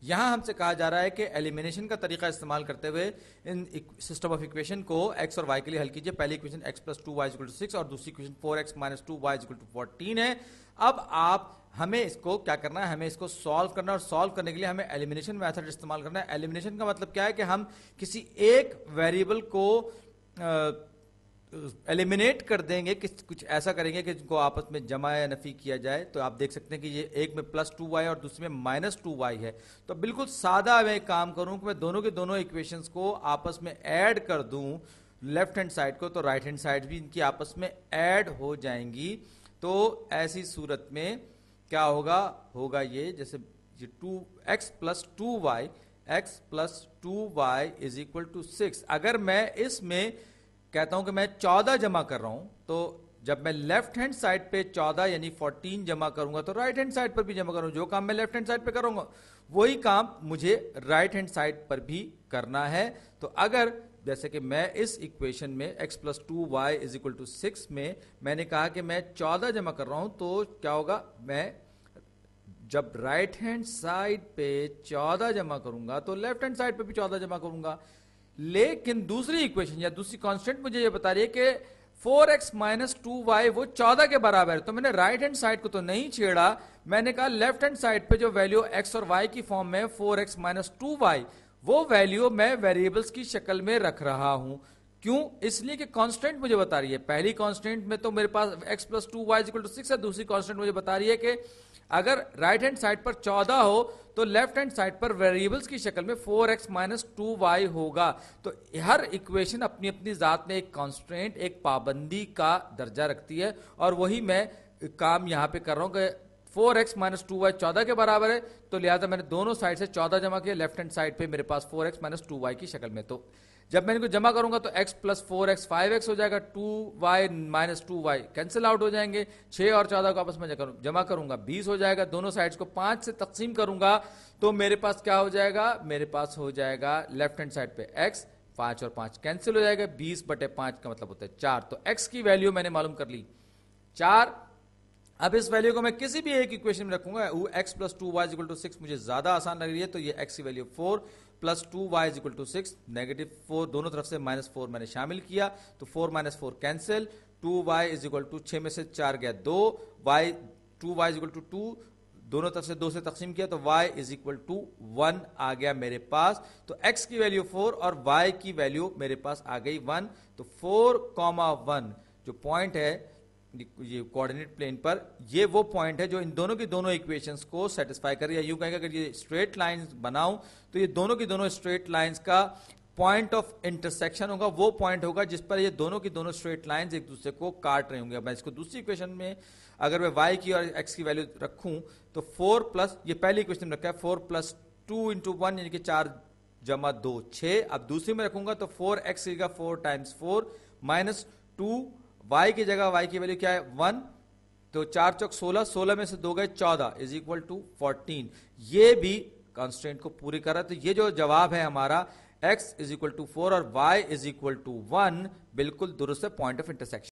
یہاں ہم سے کہا جا رہا ہے کہ ایلیمینیشن کا طریقہ استعمال کرتے ہوئے ان سسٹم آف ایکویشن کو ایکس اور وائی کے لیے حل کیجئے. پہلی ایکویشن ایکس پلس 2y = 6 اور دوسری ایکویشن 4x - 2y = 14 ہے. اب ہمیں اس کو کیا کرنا ہے, ہمیں اس کو سالو کرنا ہے, اور سالو کرنے کے لیے ہمیں ایلیمینیشن میتھڈ استعمال کرنا ہے. ایلیمینیشن کا مطلب کیا ہے کہ ہم کسی ایک ویریبل کو ایلیمینیٹ کر دیں گے, کچھ ایسا کریں گے کہ جن کو آپس میں جمع یا نفی کیا جائے. تو آپ دیکھ سکتے ہیں کہ یہ ایک میں +2y اور دوسرے میں -2y ہے. تو بالکل سادہ میں ایک کام کروں کہ میں دونوں کے دونوں ایکویشنز کو آپس میں ایڈ کر دوں لیفٹ ہینڈ سائڈ کو, تو رائٹ ہینڈ سائڈ بھی ان کی آپس میں ایڈ ہو جائیں گی. تو ایسی صورت میں کیا ہوگا یہ جیسے 2x + 2y = 6. اگر میں اس میں کہتا ہوں کہ میں 14 جمع کر رہا ہوں, تو جب میں لیفٹ ہینڈ سائڈ پہ 14 یعنی 14 جمع کروں گا تو رائٹ ہینڈ سائڈ پر بھی جمع کروں. جو کام میں لیفٹ ہینڈ سائڈ پہ کروں گا وہی کام مجھے رائٹ ہینڈ سائڈ پر بھی کرنا ہے. تو اگر جیسے کہ میں اس ایکویشن میں x + 2y = 6 میں نے کہا کہ میں 14 جمع کر رہا ہوں, تو کیا ہوگا, میں جب رائٹ ہینڈ سائڈ پہ 14 جمع کروں گا تو لیفٹ ہینڈ سائڈ پہ بھی 14 جمع کروں گا. لیکن دوسری ایکویشن یا دوسری کانسٹنٹ مجھے یہ بتا رہی ہے کہ 4x - 2y وہ 14 کے برابر ہے. تو میں نے رائٹ ہینڈ سائڈ کو تو نہیں چھیڑا, میں نے کہا لیفٹ ہینڈ سائڈ پہ جو ویلیو x اور y کی فارم میں 4x - 2y وہ ویلیو میں ویریبلز کی شکل میں رکھ رہا ہوں. کیوں؟ اس لیے کہ کانسٹنٹ مجھے بتا رہی ہے, پہلی کانسٹنٹ میں تو میرے پاس x + 2y = 6 ہے, دوسری کانسٹنٹ مجھے بتا رہی ہے کہ اگر رائٹ ہینڈ سائڈ پر 14 ہو تو لیفٹ ہینڈ سائڈ پر ویریبلز کی شکل میں 4x - 2y ہوگا. تو ہر ایکویشن اپنی اپنی ذات میں ایک کانسٹرینٹ, ایک پابندی کا درجہ رکھتی ہے, اور وہی میں کام یہاں پہ کر رہا ہوں کہ 4x - 2y 14 کے برابر ہے, تو لہذا میں نے دونوں سائڈ سے 14 جمع کیا, لیفٹ ہینڈ سائڈ پہ میرے پاس 4x - 2y کی شکل میں. تو جب میں ان کو جمع کروں گا تو x + 4x 5x ہو جائے گا, 2y - 2y کینسل آؤٹ ہو جائیں گے, 6 اور 14 کو آپس میں جمع کروں گا 20 ہو جائے گا, دونوں سائڈز کو 5 سے تقسیم کروں گا تو میرے پاس کیا ہو جائے گا, میرے پاس ہو جائے گا لیفٹ ہینڈ سائڈ پہ x, 5 اور 5 کینسل ہو جائے گا, 20/5 کا مطلب ہوتا ہے 4. تو x کی ویلیو میں نے معلوم کر لی 4. اب اس ویلیو کو میں کسی بھی ایک ایکویشن میں رکھوں گا, x + 2y = 6 مجھے زیادہ آسان لگ رہی ہے, تو یہ x کی ویلیو 4 + 2y = 6, -4 دونوں طرف سے -4 میں نے شامل کیا, تو 4 - 4 کینسل, 2y = 6 میں سے 4 گیا 2, 2y = 2 دونوں طرف سے 2 سے تقسیم کیا تو y = 1 آ گیا میرے پاس. تو x کی ویلیو 4 اور y کی ویلیو میرے پاس آ گئی 1. تو 4,1 جو پوائنٹ ہے یہ کوآرڈینیٹ پلین پر, یہ وہ پوائنٹ ہے جو ان دونوں کی دونوں ایکویشنز کو سیٹسفائی کر رہی ہے. یوں کہیں گے اگر یہ اسٹریٹ لائنز بناؤں تو یہ دونوں کی دونوں اسٹریٹ لائنز کا پوائنٹ آف انٹرسیکشن ہوگا, وہ پوائنٹ ہوگا جس پر یہ دونوں کی دونوں اسٹریٹ لائنز ایک دوسرے کو کاٹ رہے ہوں گے. میں اس کو دوسری ایکویشن میں اگر میں y کی اور x کی ویلیو رکھوں تو 4 یہ پہلی ایکویشن میں رکھا ہے 4 + 2 × 1 یعنی کہ 4 + 2 6. اب دوسری میں رکھوں گا تو 4x 4 × 4 -2, y کی جگہ y کی ویلیو کیا ہے 1, تو 4 × 4 = 16, 16 میں سے 2 گئے 14 = 14. یہ بھی کانسٹینٹ کو پوری کر رہا ہے. تو یہ جو جواب ہے ہمارا x = 4 اور y = 1 بالکل درست ہے, پوائنٹ آف انٹرسیکشن.